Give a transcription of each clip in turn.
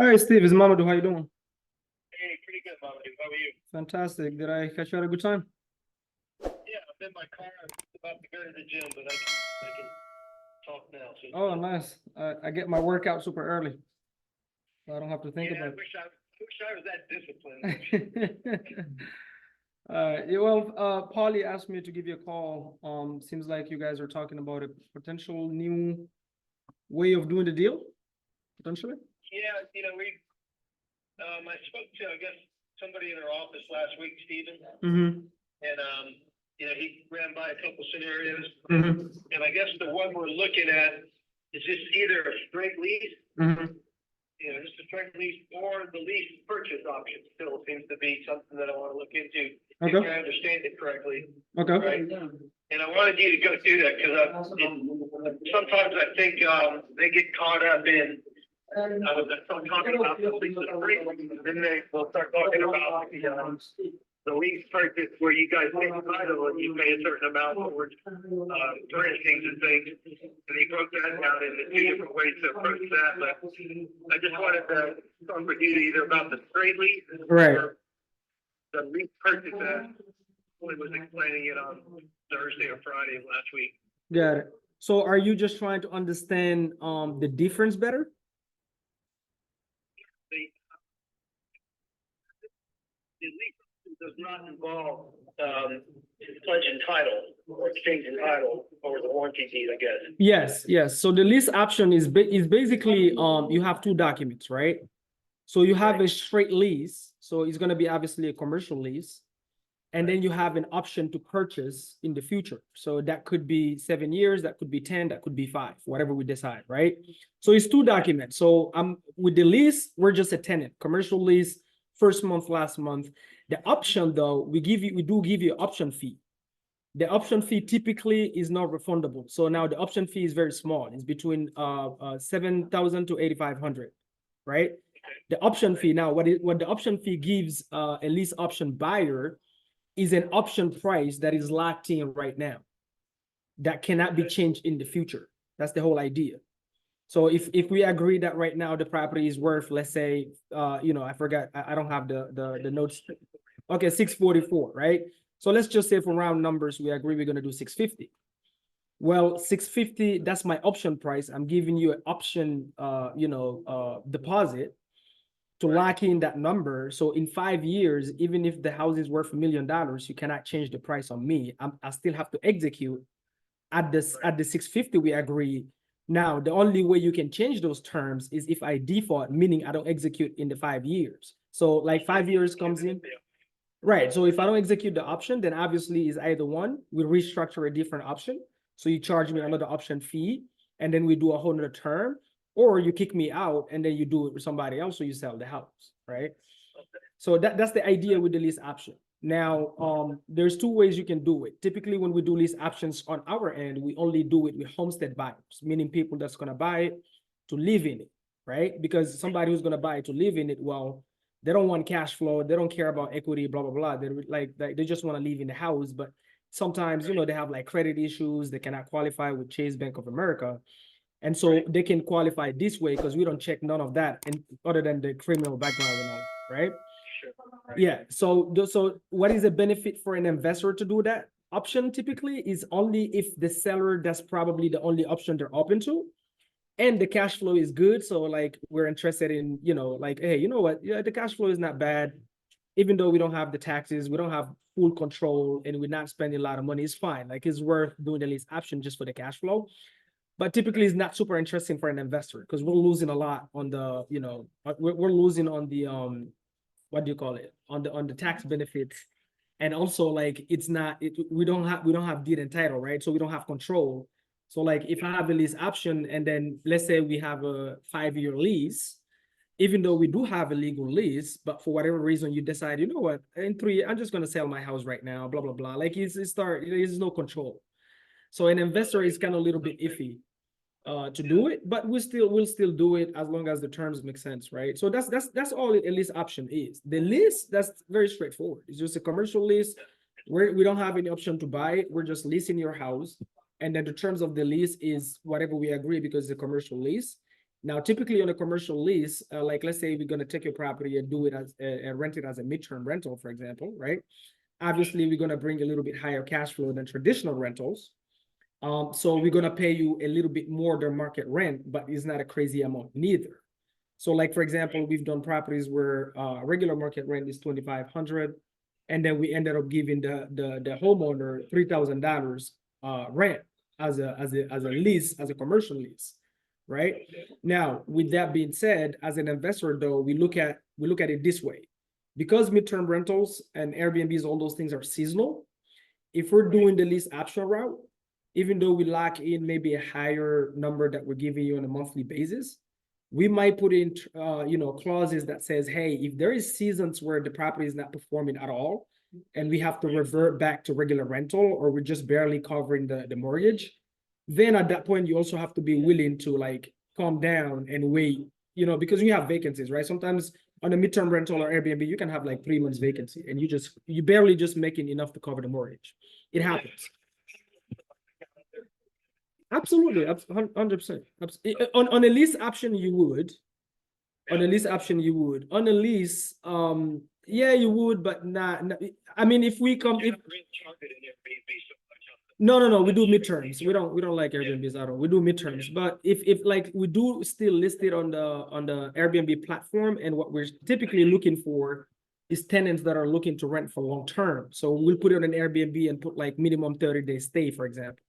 Hi, Steve. It's Mamadou. How you doing? Hey, pretty good, Mama. How are you? Fantastic. Did I catch you at a good time? Yeah, I'm in my car. I'm about to go to the gym, but I can talk now. So Oh, nice. I get my workout super early, so I don't have to think yeah, I about wish I was that it. Yeah, well, Paulie asked me to give you a call. Seems like you guys are talking about a potential new way of doing the deal, potentially. yeah, I spoke to I guess somebody in our office last week, Stephen, Mm-hmm. and he ran by a couple scenarios, Mm-hmm. and I guess the one we're looking at is just either a straight lease, Mm-hmm. just a straight lease, or the lease purchase option still seems to be something that I want to look into. If Okay. I understand it correctly. Okay. Right. And I wanted you to go through that because sometimes I think they get caught up in. I was talking about the lease agreement, and then they will start talking about the lease purchase where you guys take the title and you pay a certain amount towards furnishings and things. And he broke that down into two different ways to approach that. But I just wanted to talk with you either about the straight lease or the lease purchase as Willie was explaining it on Thursday or Friday of last week. Got it. So are you just trying to understand the difference better? The lease does not involve pledging title or exchanging title or the warranty deed, I guess. Yes, yes. So the lease option is basically you have two documents, right? So you have a straight lease, so it's going to be obviously a commercial lease, and then you have an option to purchase in the future. So that could be 7 years, that could be 10, that could be 5, whatever we decide, right? So it's two documents. So with the lease, we're just a tenant, commercial lease, first month, last month. The option though, we do give you an option fee. The option fee typically is not refundable. So now the option fee is very small. It's between 7,000 to 8,500, right? The option fee now, what the option fee gives a lease option buyer is an option price that is locked in right now, that cannot be changed in the future. That's the whole idea. So if we agree that right now the property is worth, let's say, I forgot, I don't have the notes. Okay, 644, right? So let's just say for round numbers, we agree we're going to do 650. Well, 650, that's my option price. I'm giving you an option, deposit to lock in that number. So in 5 years, even if the house is worth $1 million, you cannot change the price on me. I still have to execute at the 650 we agree. Now, the only way you can change those terms is if I default, meaning I don't execute in the 5 years. So like 5 years comes in. Right. So if I don't execute the option, then obviously it's either one, we restructure a different option. So you charge me another option fee, and then we do a whole nother term, or you kick me out and then you do it with somebody else, so you sell the house, right? So that's the idea with the lease option. Now, there's two ways you can do it. Typically, when we do lease options on our end, we only do it with homestead buyers, meaning people that's going to buy it to live in it, right? Because somebody who's going to buy it to live in it, well, they don't want cash flow, they don't care about equity, blah blah blah. They just want to live in the house, but sometimes they have like credit issues, they cannot qualify with Chase Bank of America, and so they can qualify this way because we don't check none of that, and other than the criminal background and all, right? Yeah. So what is the benefit for an investor to do that option? Typically is only if the seller, that's probably the only option they're open to, and the cash flow is good. So like we're interested in, like, hey, you know what? Yeah, the cash flow is not bad. Even though we don't have the taxes, we don't have full control, and we're not spending a lot of money, it's fine. Like it's worth doing the lease option just for the cash flow. But typically it's not super interesting for an investor because we're losing a lot on the, we're losing on the what do you call it, on the tax benefits. And also like we don't have deed and title, right? So we don't have control. So like if I have a lease option and then let's say we have a 5-year lease, even though we do have a legal lease, but for whatever reason you decide, you know what, in 3 years, I'm just going to sell my house right now, blah, blah, blah. Like there's no control. So an investor is kind of a little bit iffy to do it, but we'll still do it as long as the terms make sense, right? So that's all a lease option is. The lease, that's very straightforward. It's just a commercial lease where we don't have any option to buy it. We're just leasing your house, and then the terms of the lease is whatever we agree because it's a commercial lease. Now, typically on a commercial lease, like let's say we're going to take your property and do it as and rent it as a midterm rental, for example, right? Obviously, we're going to bring a little bit higher cash flow than traditional rentals. So we're going to pay you a little bit more than market rent, but it's not a crazy amount neither. So like, for example, we've done properties where regular market rent is $2,500, and then we ended up giving the homeowner $3,000 rent as a lease, as a commercial lease, right? Now, with that being said, as an investor though, we look at it this way. Because midterm rentals and Airbnbs, all those things are seasonal. If we're doing the lease option route, even though we lock in maybe a higher number that we're giving you on a monthly basis, we might put in clauses that says, hey, if there is seasons where the property is not performing at all, and we have to revert back to regular rental, or we're just barely covering the mortgage, then at that point you also have to be willing to like calm down and wait, because you have vacancies, right? Sometimes on a midterm rental or Airbnb, you can have like 3 months vacancy, and you barely just making enough to cover the mortgage. It happens. Absolutely, 100%. On a lease option, you would. On a lease option, you would. On a lease, yeah, you would, but not. I mean, if we come, if no, we do midterms. We don't like Airbnbs at all. We do midterms, but if like we do still list it on the Airbnb platform, and what we're typically looking for is tenants that are looking to rent for long term. So we'll put it on an Airbnb and put like minimum 30-day stay, for example.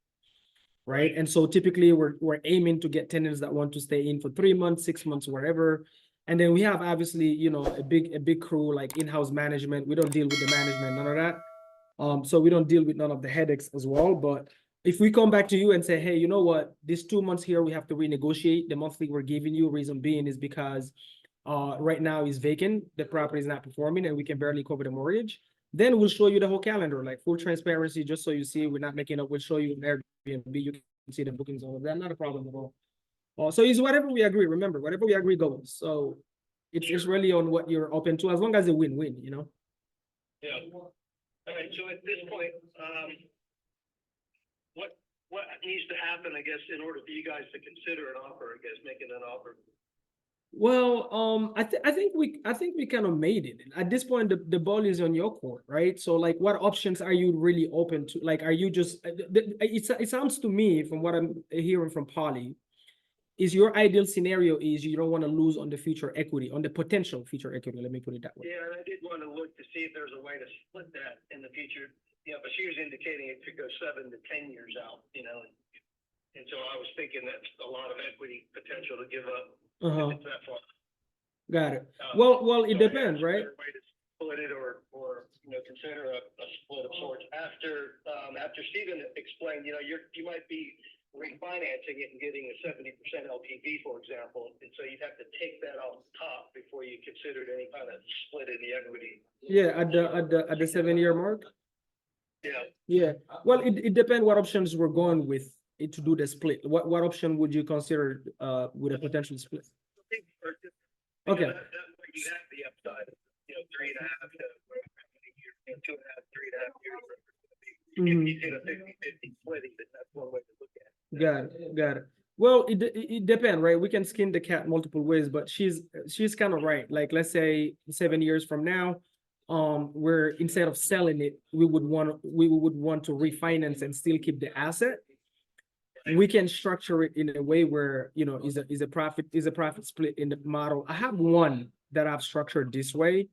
Right. And so typically we're aiming to get tenants that want to stay in for 3 months, 6 months, wherever. And then we have obviously, a big crew like in-house management. We don't deal with the management, none of that. So we don't deal with none of the headaches as well. But if we come back to you and say, hey, you know what, these 2 months here, we have to renegotiate the monthly we're giving you. Reason being is because right now is vacant, the property is not performing, and we can barely cover the mortgage. Then we'll show you the whole calendar, like full transparency, just so you see we're not making up. We'll show you an Airbnb. You can see the bookings, all of that. Not a problem at all. So it's whatever we agree. Remember, whatever we agree goes. So it's really on what you're open to, as long as a win-win, Yeah. All right. So at this point, what needs to happen, I guess, in order for you guys to consider an offer? I guess making an offer. Well, I think we kind of made it. At this point, the ball is on your court, right? So like, what options are you really open to? Like, are you just, it sounds to me from what I'm hearing from Polly, is your ideal scenario is you don't want to lose on the future equity, on the potential future equity. Let me put it that way. Yeah, and I did want to look to see if there's a way to split that in the future. But she was indicating it could go 7 to 10 years out, and so I was thinking that's a lot of equity potential to give up. If it's that far. Got it. Well, it depends, right? Way to split it, or consider a split of sorts. After Stephen explained, you might be refinancing it and getting a 70% LTV, for example, and so you'd have to take that off the top before you considered any kind of split in the equity. Yeah, at the 7-year mark. Yeah. Yeah. Well, it depends what options we're going with to do the split. What option would you consider with a potential split? Okay. That way you have the upside of 3.5 to 2.5, 3.5 years. If you did a 50-50 splitting, then that's one way to look at it. Got it. Well, it depends, right? We can skin the cat multiple ways, but she's kind of right. Like, let's say 7 years from now, where instead of selling it, we would want to refinance and still keep the asset. We can structure it in a way where is a profit split in the model. I have one that I've structured this way.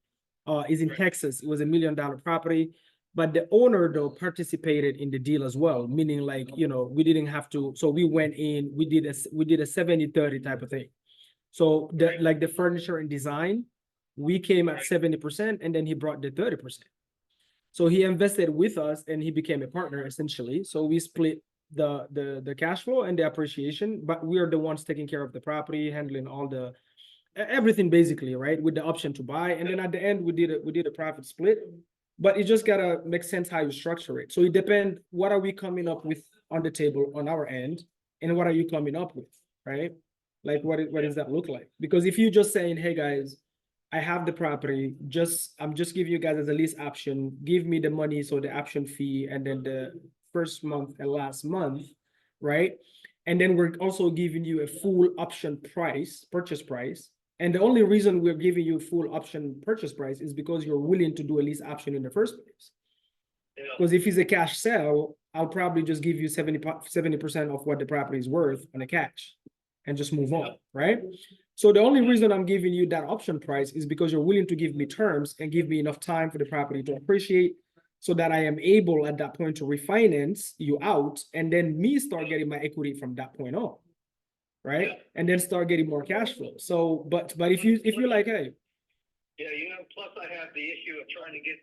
Is in Texas. It was $1 million property, but the owner though participated in the deal as well. Meaning, like, we didn't have to. So we went in. We did a 70-30 type of thing. So the furniture and design, we came at 70%, and then he brought the 30%. So he invested with us, and he became a partner essentially. So we split the cash flow and the appreciation, but we are the ones taking care of the property, handling all the everything basically, right, with the option to buy. And then at the end we did a profit split, but it just gotta make sense how you structure it. So it depends, what are we coming up with on the table on our end, and what are you coming up with, right? Like, what does that look like? Because if you're just saying, hey guys, I have the property, I'm just giving you guys as a lease option, give me the money, so the option fee, and then the first month and last month, right? And then we're also giving you a full option price, purchase price. And the only reason we're giving you full option purchase price is because you're willing to do a lease option in the first place. Because if it's a cash sale, I'll probably just give you 70% of what the property is worth on the cash and just move on, right? So the only reason I'm giving you that option price is because you're willing to give me terms and give me enough time for the property to appreciate, so that I am able at that point to refinance you out and then me start getting my equity from that point on, right? And then start getting more cash flow. So, but if you're like, hey, yeah, plus I have the issue of trying to get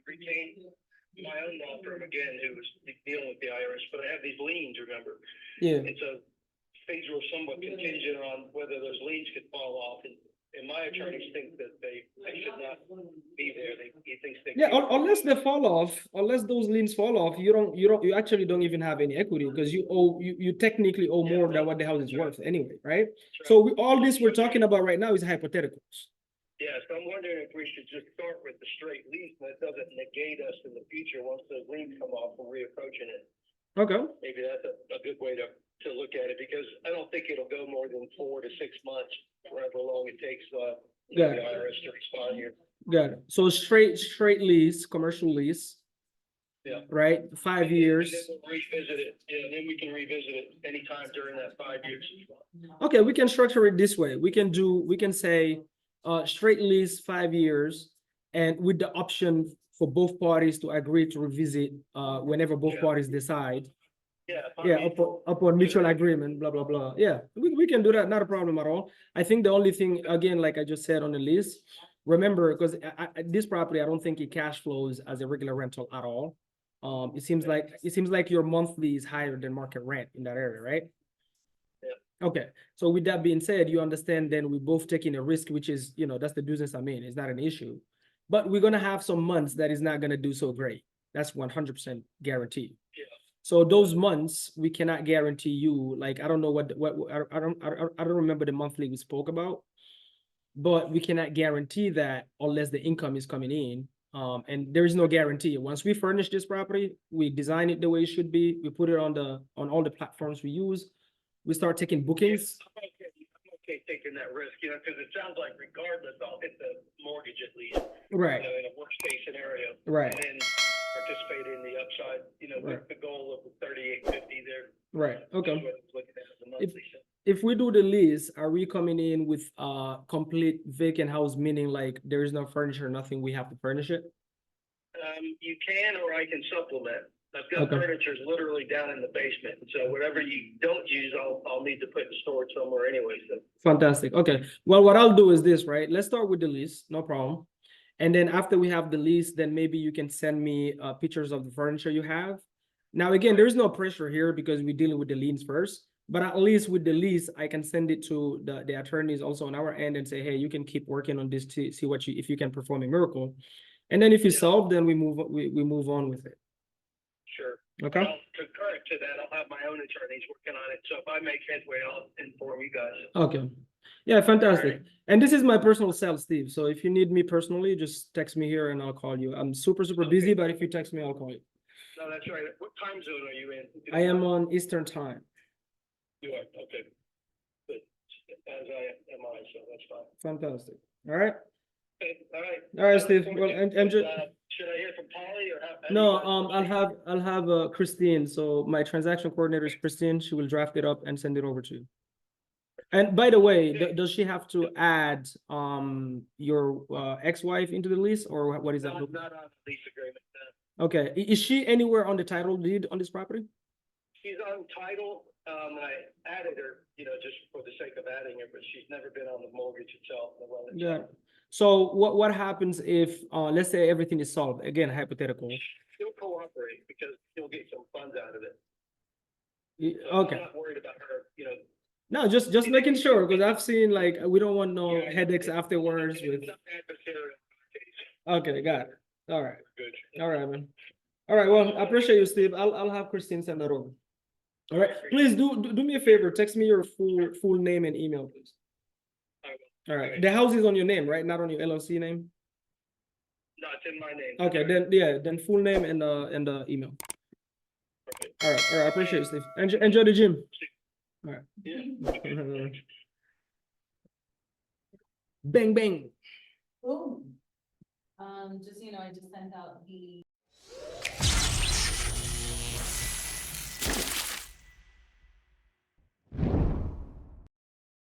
retain my own law firm again, who was dealing with the IRS, but I have these liens, remember? yeah, And so things were somewhat contingent on whether those liens could fall off, and my attorneys think that they should not be there. He thinks they yeah, unless they fall off, unless those liens fall off, you actually don't even have any equity, because you technically owe more than what the house is worth anyway, right? So all this we're talking about right now is hypotheticals. Yeah, so I'm wondering if we should just start with the straight lease, and that doesn't negate us in the future once those liens come off and reapproaching it. Okay. Maybe that's a good way to look at it, because I don't think it'll go more than 4 to 6 months, however long it takes the IRS to respond here. Got it. So straight lease, commercial lease. Yeah. Right, 5 years. And then we'll revisit it, and then we can revisit it anytime during that 5 years. Okay, we can structure it this way. We can say straight lease 5 years, and with the option for both parties to agree to revisit whenever both parties decide. Yeah, upon mutual agreement, blah blah blah. Yeah, we can do that, not a problem at all. I think the only thing, again, like I just said on the lease, remember, because this property, I don't think it cash flows as a regular rental at all. It seems like your monthly is higher than market rent in that area, right? Yeah. Okay, so with that being said, you understand then we're both taking a risk, which is, that's the business I'm in. It's not an issue, but we're gonna have some months that is not gonna do so great. That's 100% guaranteed. Yeah. So those months we cannot guarantee you. Like, I don't know what I don't remember the monthly we spoke about, but we cannot guarantee that unless the income is coming in. And there is no guarantee. Once we furnish this property, we design it the way it should be. We put it on all the platforms we use. We start taking bookings. I'm okay taking that risk, because it sounds like regardless, I'll hit the mortgage at least. Right. In a worst case scenario. Right. And then participate in the upside, with the goal of the 3850 there. Right. Okay. Looking at the monthly. If we do the lease, are we coming in with complete vacant house, meaning like there is no furniture, nothing, we have to furnish it? You can, or I can supplement. I've got furniture literally down in the basement, so whatever you don't use, I'll need to put in storage somewhere anyway. So fantastic. Okay. Well, what I'll do is this, right? Let's start with the lease, no problem. And then after we have the lease, then maybe you can send me pictures of the furniture you have. Now, again, there's no pressure here because we're dealing with the liens first. But at least with the lease, I can send it to the attorneys also on our end and say, hey, you can keep working on this to see if you can perform a miracle. And then if you solve, then we move on with it. Sure. Okay. Well, concurrent to that, I'll have my own attorneys working on it. So if I make headway, I'll inform you guys. Okay. Yeah, fantastic. Right. And this is my personal cell, Steve. So if you need me personally, just text me here and I'll call you. I'm super busy, but if you text me, I'll call you. No, that's right. What time zone are you in? I am on Eastern time. You are, okay. But as am I, so that's fine. Fantastic. All right. Okay, all right, Steve. Well, and just should I hear from Polly or have? No, I'll have Christine. So my transaction coordinator is Christine. She will draft it up and send it over to you. And by the way, does she have to add your ex-wife into the lease, or what is that? Not on the lease agreement. Okay. Is she anywhere on the title deed on this property? She's on title. I added her, just for the sake of adding her, but she's never been on the mortgage itself. Yeah. So what happens if, let's say everything is solved? Again, hypothetical. She'll cooperate because she'll get some funds out of it. Okay. I'm not worried about her, No, just making sure, because I've seen, like, we don't want no headaches afterwards with. Okay, got it. All right. Good. All right, man. All right. Well, I appreciate you, Steve. I'll have Christine send that over. All right. Please do me a favor. Text me your full name and email, please. All right. The house is on your name, right? Not on your LLC name. No, it's in my name. Okay. Then full name and the email. Perfect. All right, I appreciate it, Steve. Enjoy the gym. All right. Yeah. Bang bang. Boom. Just, I just sent out the